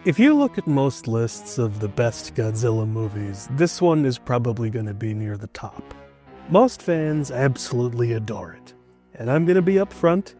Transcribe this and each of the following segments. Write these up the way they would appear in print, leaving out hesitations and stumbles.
If you look at most lists of the best Godzilla movies, this one is probably going to be near the top. Most fans absolutely adore it. And I'm going to be upfront,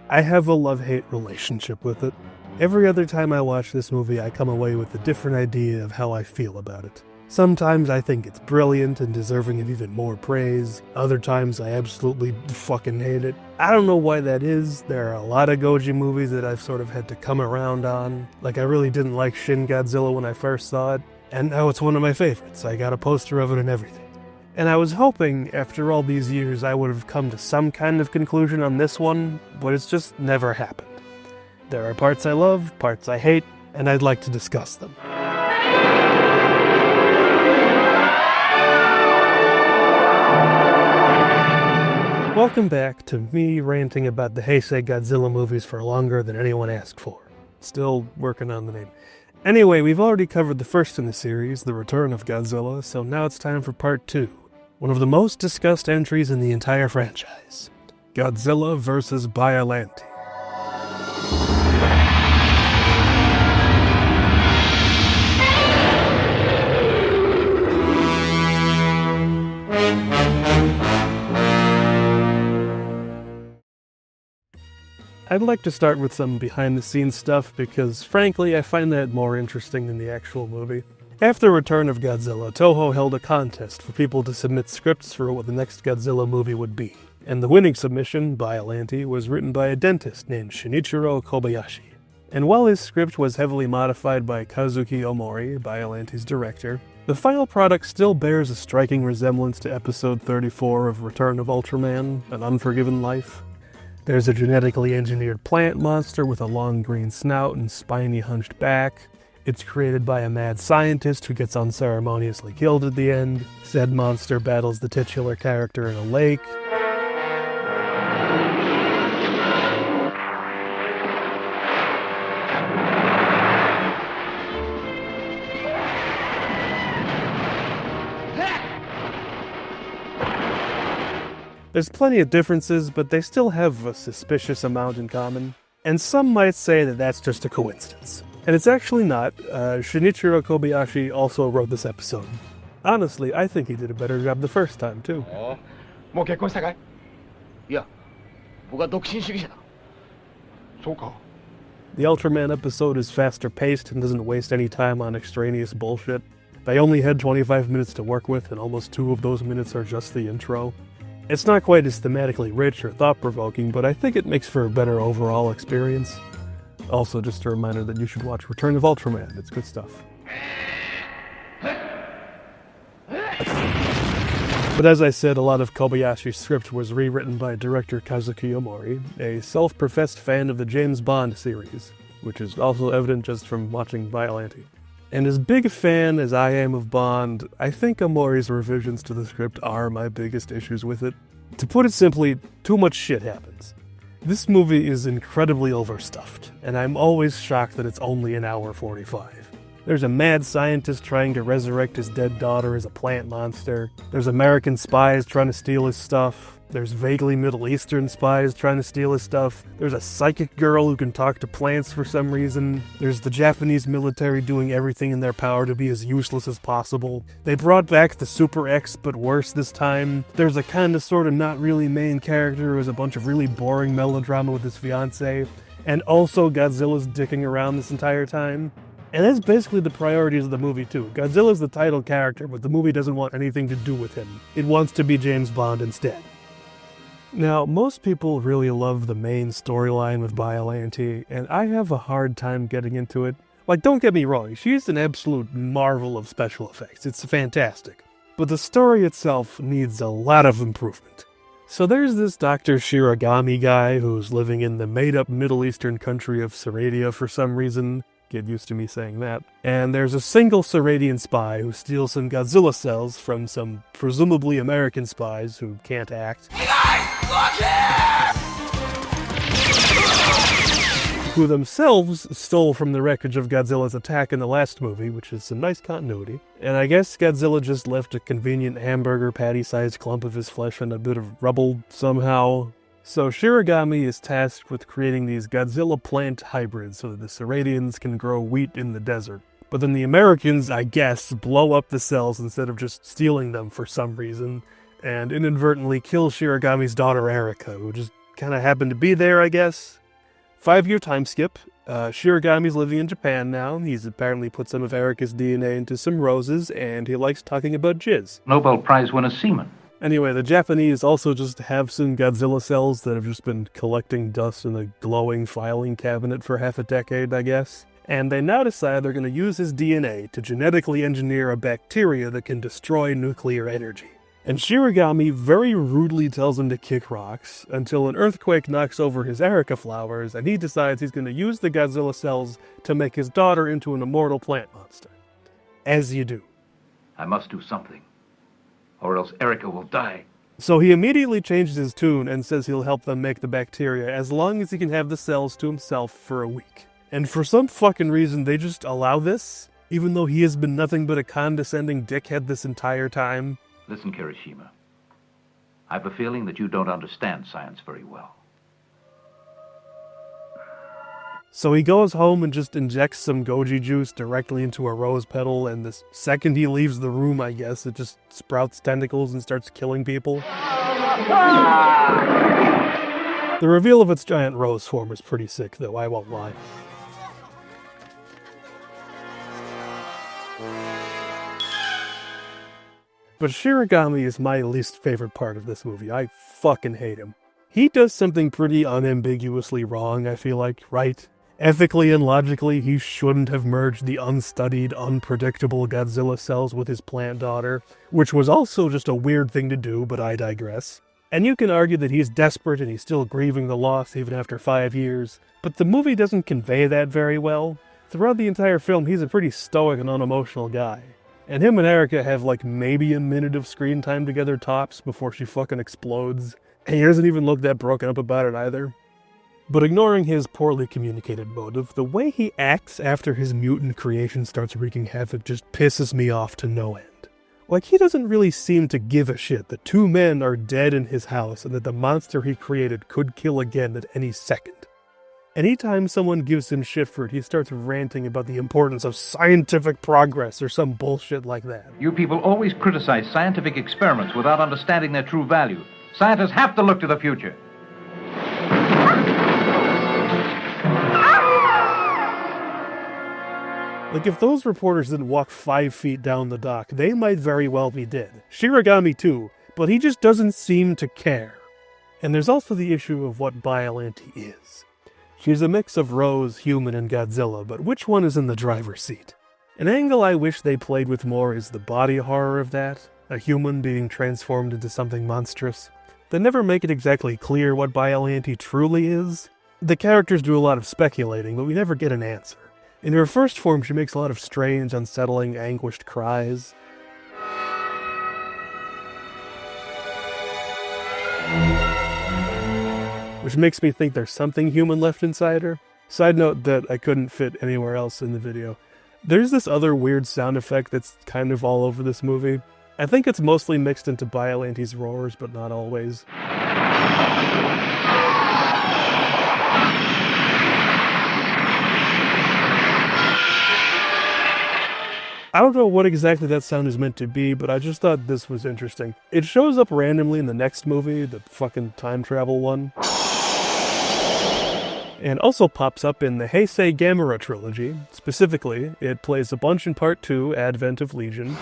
I have a love-hate relationship with it. Every other time I watch this movie, I come away with a different idea of how I feel about it. Sometimes I think it's brilliant and deserving of even more praise. Other times I absolutely fucking hate it. I don't know why that is. There are a lot of Goji movies that I've sort of had to come around on. Like, I really didn't like Shin Godzilla when I first saw it, and now it's one of my favorites. I got a poster of it and everything. And I was hoping, after all these years, I would have come to some kind of conclusion on this one, but it's just never happened. There are parts I love, parts I hate, and I'd like to discuss them. Welcome back to me ranting about the Heisei Godzilla movies for longer than anyone asked for. Still working on the name. Anyway, we've already covered the first in the series, The Return of Godzilla, so now it's time for part 2. One of the most discussed entries in the entire franchise. Godzilla vs. BIOLLANTE. I'd like to start with some behind-the-scenes stuff because, frankly, I find that more interesting than the actual movie. After Return of Godzilla, Toho held a contest for people to submit scripts for what the next Godzilla movie would be, and the winning submission, BIOLLANTE, was written by a dentist named Shinichiro Kobayashi. And while his script was heavily modified by Kazuki Omori, BIOLLANTE's director, the final product still bears a striking resemblance to episode 34 of Return of Ultraman, An Unforgiven Life. There's a genetically engineered plant monster with a long green snout and spiny hunched back. It's created by a mad scientist who gets unceremoniously killed at the end. Said monster battles the titular character in a lake. There's plenty of differences, but they still have a suspicious amount in common. And some might say that that's just a coincidence. And it's actually not. Shinichiro Kobayashi also wrote this episode. Honestly, I think he did a better job the first time, too. The Ultraman episode is faster paced and doesn't waste any time on extraneous bullshit. They only had 25 minutes to work with, and almost 2 of those minutes are just the intro. It's not quite as thematically rich or thought-provoking, but I think it makes for a better overall experience. Also, just a reminder that you should watch Return of Ultraman. It's good stuff. But as I said, a lot of Kobayashi's script was rewritten by director Kazuki Omori, a self-professed fan of the James Bond series, which is also evident just from watching BIOLLANTE. And as big a fan as I am of Bond, I think Omori's revisions to the script are my biggest issues with it. To put it simply, too much shit happens. This movie is incredibly overstuffed, and I'm always shocked that it's only an hour 45. There's a mad scientist trying to resurrect his dead daughter as a plant monster. There's American spies trying to steal his stuff. There's vaguely Middle Eastern spies trying to steal his stuff. There's a psychic girl who can talk to plants for some reason. There's the Japanese military doing everything in their power to be as useless as possible. They brought back the Super X, but worse this time. There's a kinda sorta not really main character who has a bunch of really boring melodrama with his fiancée. And also Godzilla's dicking around this entire time. And that's basically the priorities of the movie too. Godzilla's the title character, but the movie doesn't want anything to do with him. It wants to be James Bond instead. Now, most people really love the main storyline with BIOLLANTE, and I have a hard time getting into it. Like, don't get me wrong, she's an absolute marvel of special effects. It's fantastic. But the story itself needs a lot of improvement. So there's this Dr. Shiragami guy who's living in the made-up Middle Eastern country of Saradia for some reason. Get used to me saying that. And there's a single Saradian spy who steals some Godzilla cells from some presumably American spies who can't act. Hey guys, look here! Who themselves stole from the wreckage of Godzilla's attack in the last movie, which is some nice continuity. And I guess Godzilla just left a convenient hamburger patty-sized clump of his flesh on a bit of rubble somehow. So Shiragami is tasked with creating these Godzilla plant hybrids so that the Seradians can grow wheat in the desert. But then the Americans, I guess, blow up the cells instead of just stealing them for some reason, and inadvertently kill Shiragami's daughter Erika, who just kind of happened to be there, I guess. 5-year time skip. Shiragami's living in Japan now. He's apparently put some of Erika's DNA into some roses, and he likes talking about jizz. Nobel Prize winner seaman. Anyway, the Japanese also just have some Godzilla cells that have just been collecting dust in a glowing filing cabinet for half a decade, I guess. And they now decide they're going to use his DNA to genetically engineer a bacteria that can destroy nuclear energy. And Shiragami very rudely tells him to kick rocks until an earthquake knocks over his Erika flowers, and he decides he's going to use the Godzilla cells to make his daughter into an immortal plant monster. As you do. I must do something, or else Erika will die. So he immediately changes his tune and says he'll help them make the bacteria as long as he can have the cells to himself for a week. And for some fucking reason, they just allow this, even though he has been nothing but a condescending dickhead this entire time. Listen, Kirishima. I have a feeling that you don't understand science very well. So he goes home and just injects some goji juice directly into a rose petal, and the second he leaves the room, I guess, it just sprouts tentacles and starts killing people. The reveal of its giant rose form is pretty sick, though, I won't lie. But Shiragami is my least favorite part of this movie. I fucking hate him. He does something pretty unambiguously wrong, I feel like, right? Ethically and logically, he shouldn't have merged the unstudied, unpredictable Godzilla cells with his plant daughter, which was also just a weird thing to do, but I digress. And you can argue that he's desperate and he's still grieving the loss even after 5 years, but the movie doesn't convey that very well. Throughout the entire film, he's a pretty stoic and unemotional guy. And him and Erika have like maybe a minute of screen time together tops before she fucking explodes. And he doesn't even look that broken up about it either. But ignoring his poorly communicated motive, the way he acts after his mutant creation starts wreaking havoc just pisses me off to no end. Like, he doesn't really seem to give a shit that 2 men are dead in his house and that the monster he created could kill again at any second. Anytime someone gives him shit for it, he starts ranting about the importance of scientific progress or some bullshit like that. You people always criticize scientific experiments without understanding their true value. Scientists have to look to the future. Like, if those reporters didn't walk 5 feet down the dock, they might very well be dead. Shiragami too, but he just doesn't seem to care. And there's also the issue of what BIOLLANTE is. She's a mix of Rose, Human, and Godzilla, but which one is in the driver's seat? An angle I wish they played with more is the body horror of that, a human being transformed into something monstrous. They never make it exactly clear what BIOLLANTE truly is. The characters do a lot of speculating, but we never get an answer. In her first form, she makes a lot of strange, unsettling, anguished cries. Which makes me think there's something human left inside her. Side note that I couldn't fit anywhere else in the video. There's this other weird sound effect that's kind of all over this movie. I think it's mostly mixed into BIOLLANTE's roars, but not always. I don't know what exactly that sound is meant to be, but I just thought this was interesting. It shows up randomly in the next movie, the fucking time travel one. And also pops up in the Heisei Gamera trilogy. Specifically, it plays a bunch in Part 2, Advent of Legion.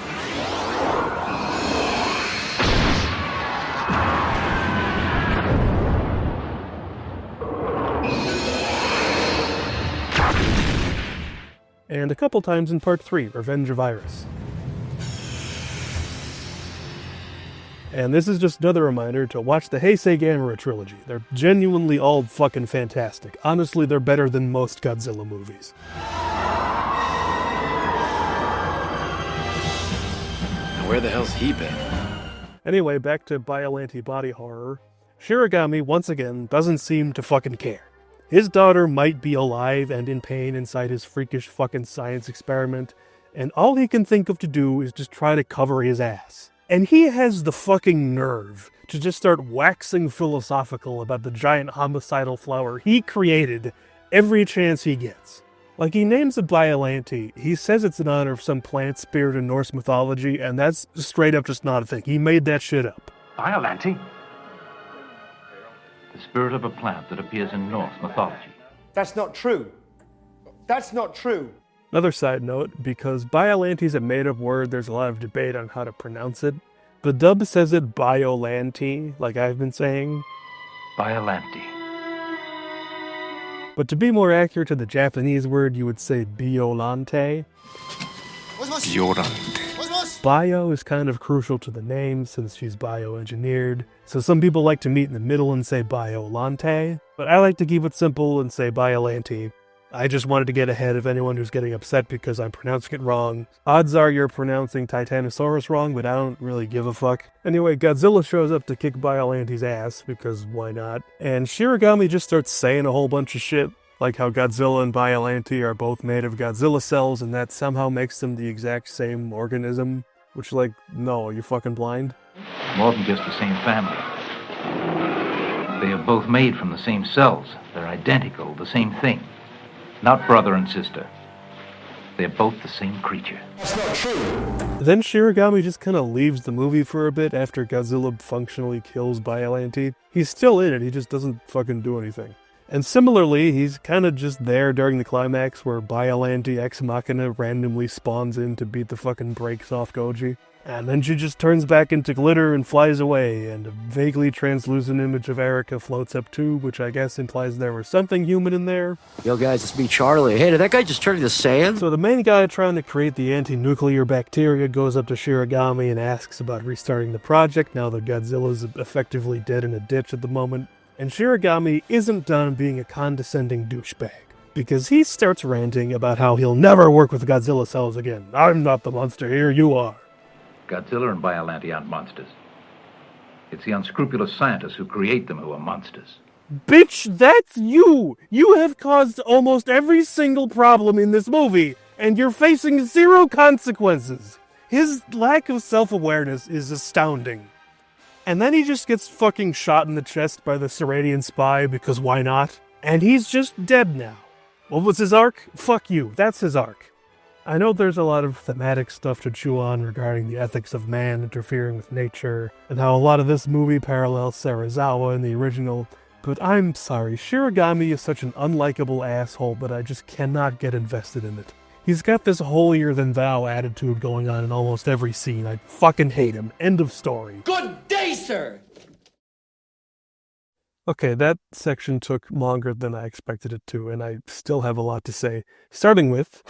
And a couple times in Part 3, Revenge of Iris. And this is just another reminder to watch the Heisei Gamera trilogy. They're genuinely all fucking fantastic. Honestly, they're better than most Godzilla movies. Where the hell's he been? Anyway, back to BIOLLANTE body horror. Shiragami, once again, doesn't seem to fucking care. His daughter might be alive and in pain inside his freakish fucking science experiment, and all he can think of to do is just try to cover his ass. And he has the fucking nerve to just start waxing philosophical about the giant homicidal flower he created every chance he gets. Like, he names it BIOLLANTE. He says it's in honor of some plant spirit in Norse mythology, and that's straight up just not a thing. He made that shit up. BIOLLANTE? The spirit of a plant that appears in Norse mythology. That's not true. That's not true. Another side note, because BIOLLANTE is a made-up word, there's a lot of debate on how to pronounce it. The dub says it BIOLLANTE, like I've been saying. BIOLLANTE. But to be more accurate to the Japanese word, you would say BIOLLANTE. BIOLLANTE. Bio is kind of crucial to the name since she's bioengineered, so some people like to meet in the middle and say BIOLLANTE, but I like to keep it simple and say BIOLLANTE. I just wanted to get ahead of anyone who's getting upset because I'm pronouncing it wrong. Odds are you're pronouncing Titanosaurus wrong, but I don't really give a fuck. Anyway, Godzilla shows up to kick BIOLLANTE's ass, because why not? And Shiragami just starts saying a whole bunch of shit, like how Godzilla and BIOLLANTE are both made of Godzilla cells, and that somehow makes them the exact same organism. Which, like, no, you're fucking blind? More than just the same family. They are both made from the same cells. They're identical, the same thing. Not brother and sister. They're both the same creature. That's not true. Then Shiragami just kind of leaves the movie for a bit after Godzilla functionally kills BIOLLANTE. He's still in it, he just doesn't fucking do anything. And similarly, he's kind of just there during the climax where BIOLLANTE Ex Machina randomly spawns in to beat the fucking brakes off Goji. And then she just turns back into glitter and flies away, and a vaguely translucent image of Erica floats up too, which I guess implies there was something human in there. Yo guys, it's me, Charlie. Hey, did that guy just turn into sand? So the main guy trying to create the anti-nuclear bacteria goes up to Shiragami and asks about restarting the project now that Godzilla's effectively dead in a ditch at the moment. And Shiragami isn't done being a condescending douchebag, because he starts ranting about how he'll never work with Godzilla cells again. I'm not the monster here, you are. Godzilla and BIOLLANTE aren't monsters. It's the unscrupulous scientists who create them who are monsters. Bitch, that's you! You have caused almost every single problem in this movie, and you're facing zero consequences. His lack of self-awareness is astounding. And then he just gets fucking shot in the chest by the Seradian spy, because why not? And he's just dead now. What was his arc? Fuck you, that's his arc. I know there's a lot of thematic stuff to chew on regarding the ethics of man interfering with nature, and how a lot of this movie parallels Serizawa in the original, but I'm sorry, Shiragami is such an unlikable asshole that I just cannot get invested in it. He's got this holier-than-thou attitude going on in almost every scene. I fucking hate him. End of story. Good day, sir. Okay, that section took longer than I expected it to, and I still have a lot to say. Starting with...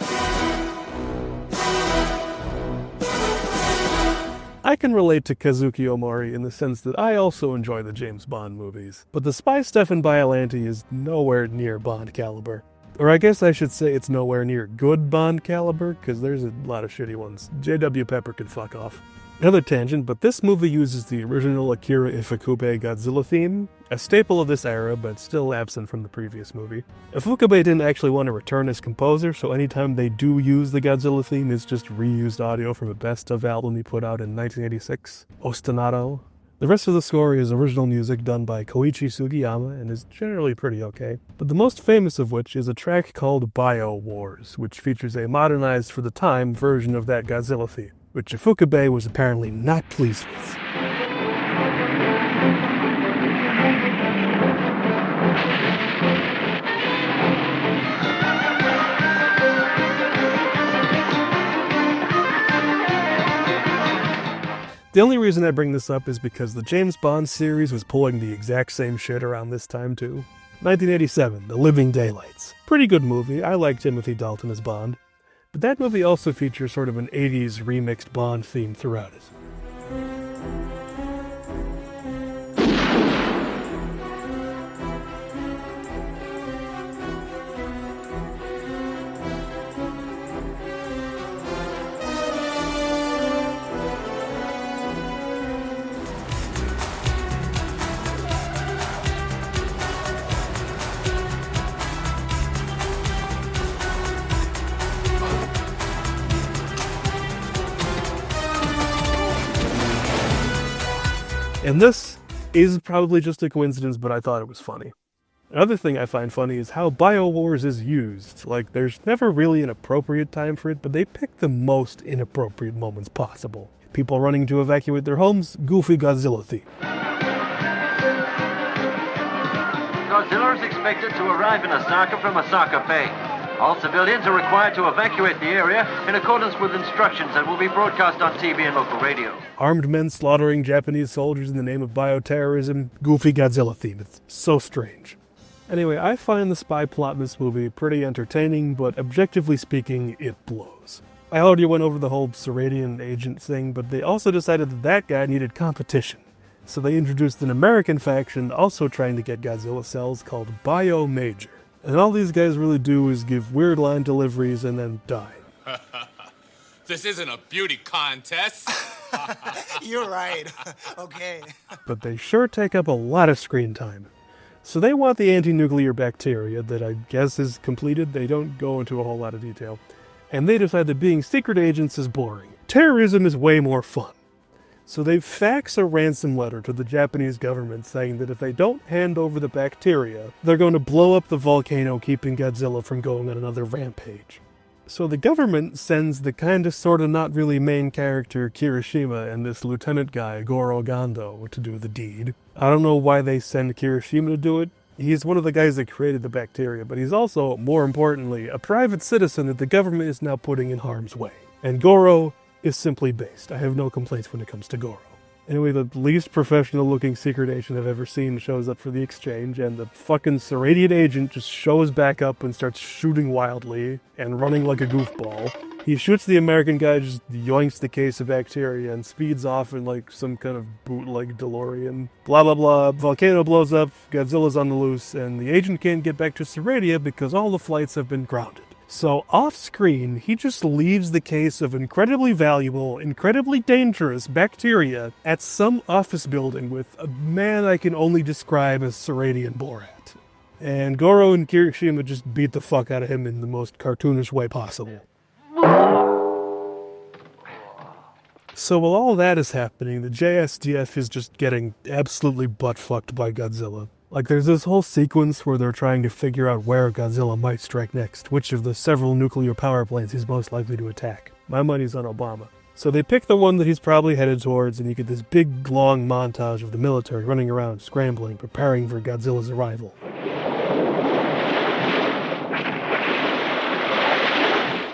I can relate to Kazuki Omori in the sense that I also enjoy the James Bond movies, but the spy stuff in BIOLLANTE is nowhere near Bond caliber. Or I guess I should say it's nowhere near good Bond caliber, because there's a lot of shitty ones. J.W. Pepper could fuck off. Another tangent, but this movie uses the original Akira Ifukube Godzilla theme, a staple of this era, but still absent from the previous movie. Ifukube didn't actually want to return as composer, so anytime they do use the Godzilla theme, it's just reused audio from a best-of album he put out in 1986, Ostinato. The rest of the score is original music done by Koichi Sugiyama and is generally pretty okay, but the most famous of which is a track called Bio Wars, which features a modernized for the time version of that Godzilla theme, which Ifukube was apparently not pleased with. The only reason I bring this up is because the James Bond series was pulling the exact same shit around this time too. 1987, The Living Daylights. Pretty good movie, I like Timothy Dalton as Bond. But that movie also features sort of an 80s remixed Bond theme throughout it. And this is probably just a coincidence, but I thought it was funny. Another thing I find funny is how BioWars is used. Like, there's never really an appropriate time for it, but they pick the most inappropriate moments possible. People running to evacuate their homes, goofy Godzilla theme. Godzilla is expected to arrive in Osaka from Osaka Bay. All civilians are required to evacuate the area in accordance with instructions that will be broadcast on TV and local radio. Armed men slaughtering Japanese soldiers in the name of bioterrorism, goofy Godzilla theme. It's so strange. Anyway, I find the spy plot in this movie pretty entertaining, but objectively speaking, it blows. I already went over the whole Shiragami agent thing, but they also decided that that guy needed competition. So they introduced an American faction also trying to get Godzilla cells called Bio Major. And all these guys really do is give weird line deliveries and then die. This isn't a beauty contest. You're right. Okay. But they sure take up a lot of screen time. So they want the anti-nuclear bacteria that I guess is completed. They don't go into a whole lot of detail. And they decide that being secret agents is boring. Terrorism is way more fun. So they fax a ransom letter to the Japanese government saying that if they don't hand over the bacteria, they're going to blow up the volcano, keeping Godzilla from going on another rampage. So the government sends the kinda sorta not really main character Kirishima and this lieutenant guy, Goro Gando, to do the deed. I don't know why they send Kirishima to do it. He's one of the guys that created the bacteria, but he's also, more importantly, a private citizen that the government is now putting in harm's way. And Goro is simply based. I have no complaints when it comes to Goro. Anyway, the least professional-looking secret agent I've ever seen shows up for the exchange, and the fucking Shiragami agent just shows back up and starts shooting wildly and running like a goofball. He shoots the American guy, just yoinks the case of bacteria, and speeds off in like some kind of bootleg DeLorean. Blah blah blah, volcano blows up, Godzilla's on the loose, and the agent can't get back to Shiragami because all the flights have been grounded. So off-screen, he just leaves the case of incredibly valuable, incredibly dangerous bacteria at some office building with a man I can only describe as Shiragami Borat. And Goro and Kirishima just beat the fuck out of him in the most cartoonish way possible. So while all that is happening, the JSDF is just getting absolutely butt-fucked by Godzilla. Like, there's this whole sequence where they're trying to figure out where Godzilla might strike next, which of the several nuclear power plants he's most likely to attack. My money's on Obama. So they pick the one that he's probably headed towards, and you get this big, long montage of the military running around, scrambling, preparing for Godzilla's arrival.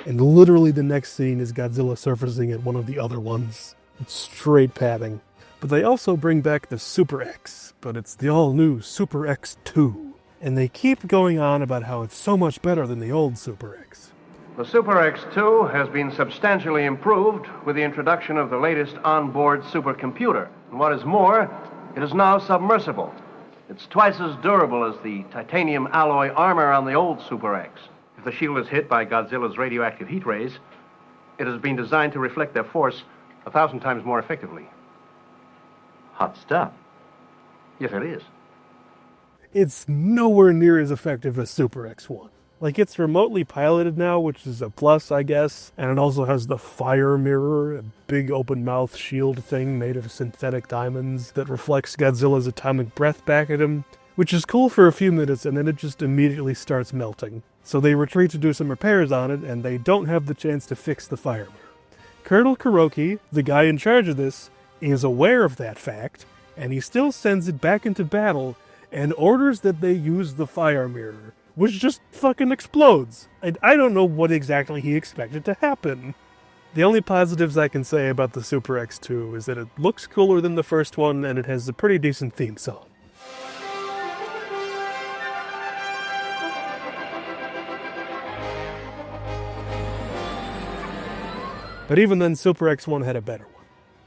And literally the next scene is Godzilla surfacing at one of the other ones. It's straight padding. But they also bring back the Super X, but it's the all-new Super X2. And they keep going on about how it's so much better than the old Super X. The Super X2 has been substantially improved with the introduction of the latest onboard supercomputer. And what is more, it is now submersible. It's twice as durable as the titanium alloy armor on the old Super X. If the shield is hit by Godzilla's radioactive heat rays, it has been designed to reflect their force 1,000 times more effectively. Hot stuff. Yes, it is. It's nowhere near as effective as Super X1. Like, it's remotely piloted now, which is a plus, I guess. And it also has the fire mirror, a big open mouth shield thing made of synthetic diamonds that reflects Godzilla's atomic breath back at him, which is cool for a few minutes, and then it just immediately starts melting. So they retreat to do some repairs on it, and they don't have the chance to fix the fire mirror. Colonel Kuroki, the guy in charge of this, is aware of that fact, and he still sends it back into battle and orders that they use the fire mirror, which just fucking explodes. And I don't know what exactly he expected to happen. The only positives I can say about the Super X2 is that it looks cooler than the first one, and it has a pretty decent theme song. But even then, Super X1 had a better one.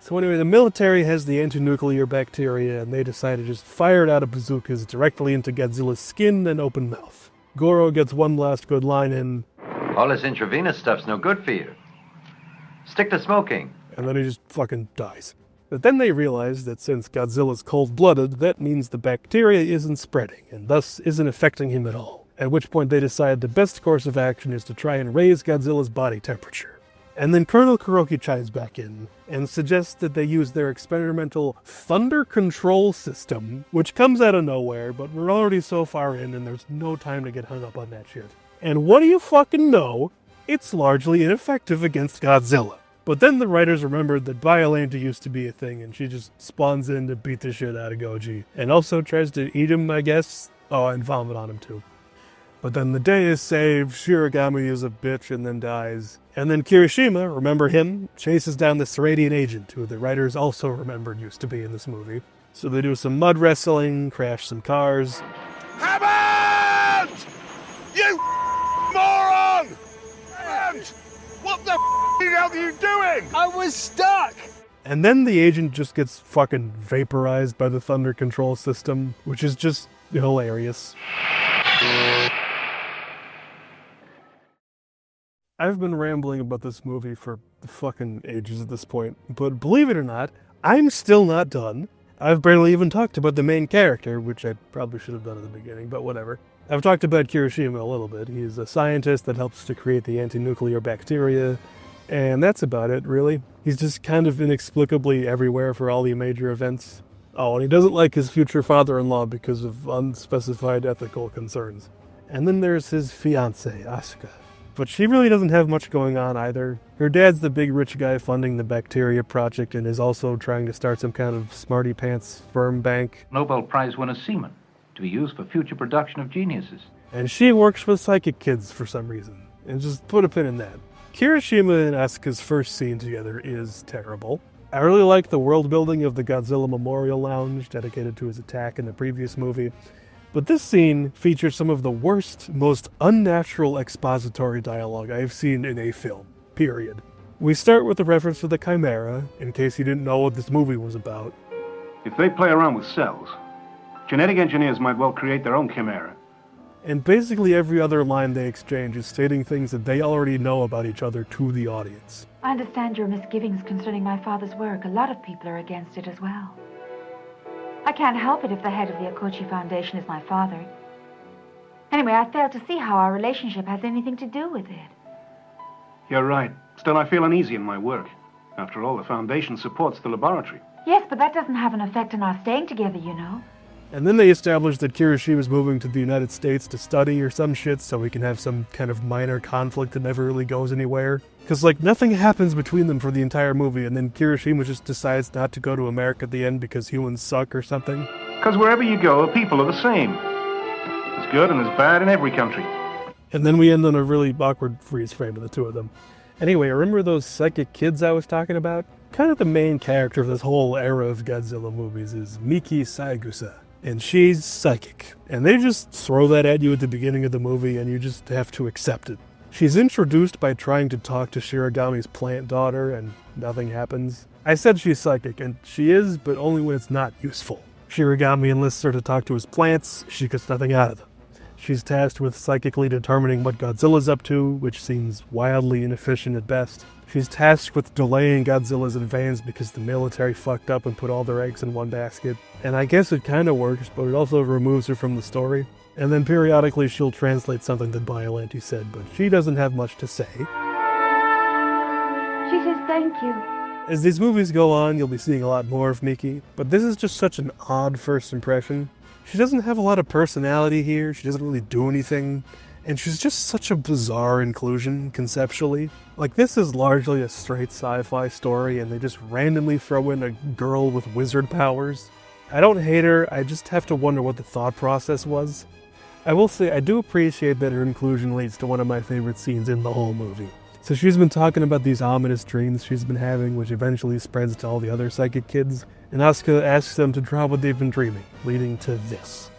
So anyway, the military has the anti-nuclear bacteria, and they decide to just fire it out of bazookas directly into Godzilla's skin and open mouth. Goro gets one last good line in. All this intravenous stuff's no good for you. Stick to smoking. And then he just fucking dies. But then they realize that since Godzilla's cold-blooded, that means the bacteria isn't spreading, and thus isn't affecting him at all. At which point they decide the best course of action is to try and raise Godzilla's body temperature. And then Colonel Kuroki chimes back in and suggests that they use their experimental thunder control system, which comes out of nowhere, but we're already so far in and there's no time to get hung up on that shit. And what do you fucking know? It's largely ineffective against Godzilla. But then the writers remembered that BIOLLANTE used to be a thing, and she just spawns in to beat the shit out of Goji. And also tries to eat him, I guess. Oh, and vomit on him too. But then the day is saved, Shiragami is a bitch and then dies. And then Kirishima, remember him, chases down the Seradian agent, who the writers also remembered used to be in this movie. So they do some mud wrestling, crash some cars. Hammond! You moron! Hammond! What the hell are you doing? I was stuck! And then the agent just gets fucking vaporized by the thunder control system, which is just hilarious. I've been rambling about this movie for fucking ages at this point, but believe it or not, I'm still not done. I've barely even talked about the main character, which I probably should have done at the beginning, but whatever. I've talked about Kirishima a little bit. He's a scientist that helps to create the anti-nuclear bacteria, and that's about it, really. He's just kind of inexplicably everywhere for all the major events. Oh, and he doesn't like his future father-in-law because of unspecified ethical concerns. And then there's his fiancée, Asuka. But she really doesn't have much going on either. Her dad's the big rich guy funding the bacteria project and is also trying to start some kind of smarty-pants sperm bank. Nobel Prize winner semen, to be used for future production of geniuses. And she works with psychic kids for some reason. And just put a pin in that. Kirishima and Asuka's first scene together is terrible. I really like the world building of the Godzilla Memorial Lounge dedicated to his attack in the previous movie. But this scene features some of the worst, most unnatural expository dialogue I've seen in a film, period. We start with a reference to the Chimera, in case you didn't know what this movie was about. If they play around with cells, genetic engineers might well create their own Chimera. And basically every other line they exchange is stating things that they already know about each other to the audience. I understand your misgivings concerning my father's work. A lot of people are against it as well. I can't help it if the head of the Okochi Foundation is my father. Anyway, I fail to see how our relationship has anything to do with it. You're right. Still, I feel uneasy in my work. After all, the Foundation supports the laboratory. Yes, but that doesn't have an effect on our staying together, you know. And then they established that Kirishima's moving to the United States to study or some shit so we can have some kind of minor conflict that never really goes anywhere. Because, like, nothing happens between them for the entire movie, and then Kirishima just decides not to go to America at the end because humans suck or something. Because wherever you go, the people are the same. There's good and there's bad in every country. And then we end on a really awkward freeze frame of the two of them. Anyway, remember those psychic kids I was talking about? Kind of the main character of this whole era of Godzilla movies is Miki Saigusa. And she's psychic. And they just throw that at you at the beginning of the movie and you just have to accept it. She's introduced by trying to talk to Shiragami's plant daughter and nothing happens. I said she's psychic, and she is, but only when it's not useful. Shiragami enlists her to talk to his plants, she gets nothing out of them. She's tasked with psychically determining what Godzilla's up to, which seems wildly inefficient at best. She's tasked with delaying Godzilla's advance because the military fucked up and put all their eggs in one basket. And I guess it kinda works, but it also removes her from the story. And then periodically she'll translate something that BIOLLANTE said, but she doesn't have much to say. She says thank you. As these movies go on, you'll be seeing a lot more of Miki, but this is just such an odd first impression. She doesn't have a lot of personality here, she doesn't really do anything, and she's just such a bizarre inclusion, conceptually. Like, this is largely a straight sci-fi story, and they just randomly throw in a girl with wizard powers. I don't hate her, I just have to wonder what the thought process was. I will say, I do appreciate that her inclusion leads to one of my favorite scenes in the whole movie. So she's been talking about these ominous dreams she's been having, which eventually spreads to all the other psychic kids, and Asuka asks them to draw what they've been dreaming, leading to this.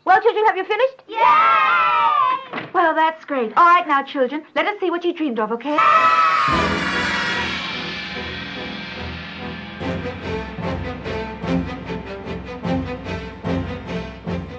Well, children, have you finished? Yay! Well, that's great. All right, now, children, let us see what you dreamed of, okay?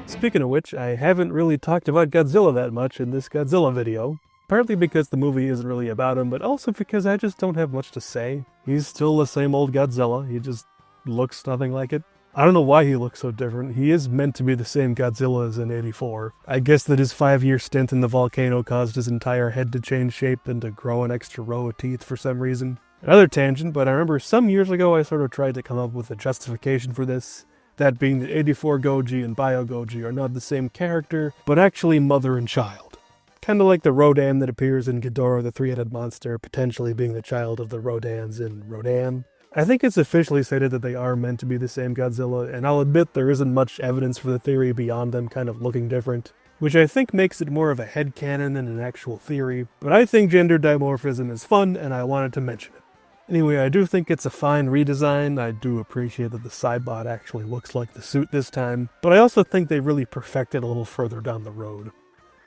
Speaking of which, I haven't really talked about Godzilla that much in this Godzilla video. Partly because the movie isn't really about him, but also because I just don't have much to say. He's still the same old Godzilla, he just looks nothing like it. I don't know why he looks so different. He is meant to be the same Godzilla as in '84. I guess that his 5-year stint in the volcano caused his entire head to change shape and to grow an extra row of teeth for some reason. Another tangent, but I remember some years ago I sort of tried to come up with a justification for this. That being that 84 Goji and Bio Goji are not the same character, but actually mother and child. Kinda like the Rodan that appears in Ghidorah the Three-Headed Monster, potentially being the child of the Rodans in Rodan. I think it's officially stated that they are meant to be the same Godzilla, and I'll admit there isn't much evidence for the theory beyond them kind of looking different, which I think makes it more of a headcanon than an actual theory, but I think gender dimorphism is fun, and I wanted to mention it. Anyway, I do think it's a fine redesign. I do appreciate that the Cybot actually looks like the suit this time, but I also think they really perfected a little further down the road.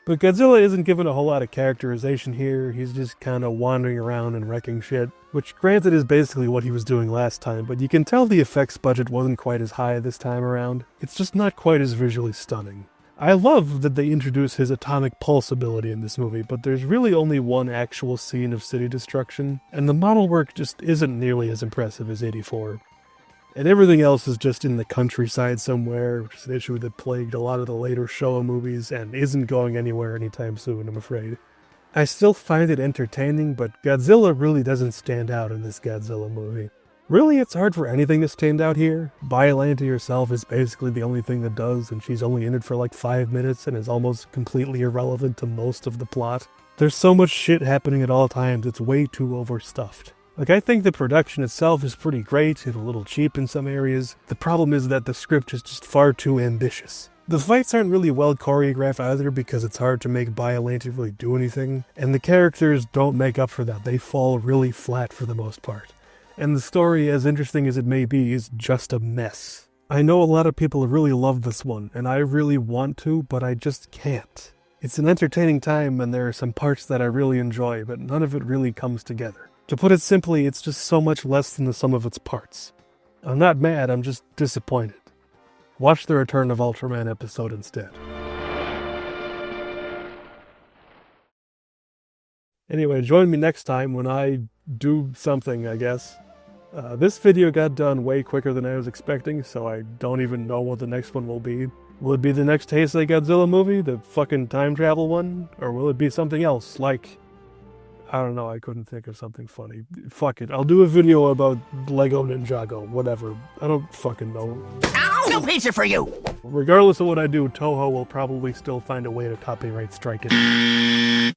But Godzilla isn't given a whole lot of characterization here. He's just kind of wandering around and wrecking shit, which granted is basically what he was doing last time, but you can tell the effects budget wasn't quite as high this time around. It's just not quite as visually stunning. I love that they introduce his atomic pulse ability in this movie, but there's really only one actual scene of city destruction, and the model work just isn't nearly as impressive as '84. And everything else is just in the countryside somewhere, which is an issue that plagued a lot of the later Showa movies and isn't going anywhere anytime soon, I'm afraid. I still find it entertaining, but Godzilla really doesn't stand out in this Godzilla movie. Really, it's hard for anything to stand out here. BIOLLANTE herself is basically the only thing that does, and she's only in it for like 5 minutes and is almost completely irrelevant to most of the plot. There's so much shit happening at all times, it's way too overstuffed. Like, I think the production itself is pretty great, it's a little cheap in some areas. The problem is that the script is just far too ambitious. The fights aren't really well choreographed either because it's hard to make BIOLLANTE really do anything, and the characters don't make up for that. They fall really flat for the most part. And the story, as interesting as it may be, is just a mess. I know a lot of people really love this one, and I really want to, but I just can't. It's an entertaining time, and there are some parts that I really enjoy, but none of it really comes together. To put it simply, it's just so much less than the sum of its parts. I'm not mad, I'm just disappointed. Watch the Return of Ultraman episode instead. Anyway, join me next time when I do something, I guess. This video got done way quicker than I was expecting, so I don't even know what the next one will be. Will it be the next Heisei Godzilla movie, the fucking time travel one? Or will it be something else, like... I don't know, I couldn't think of something funny. Fuck it, I'll do a video about Lego Ninjago, whatever. I don't fucking know. Ow! No pizza for you! Regardless of what I do, Toho will probably still find a way to copyright strike it.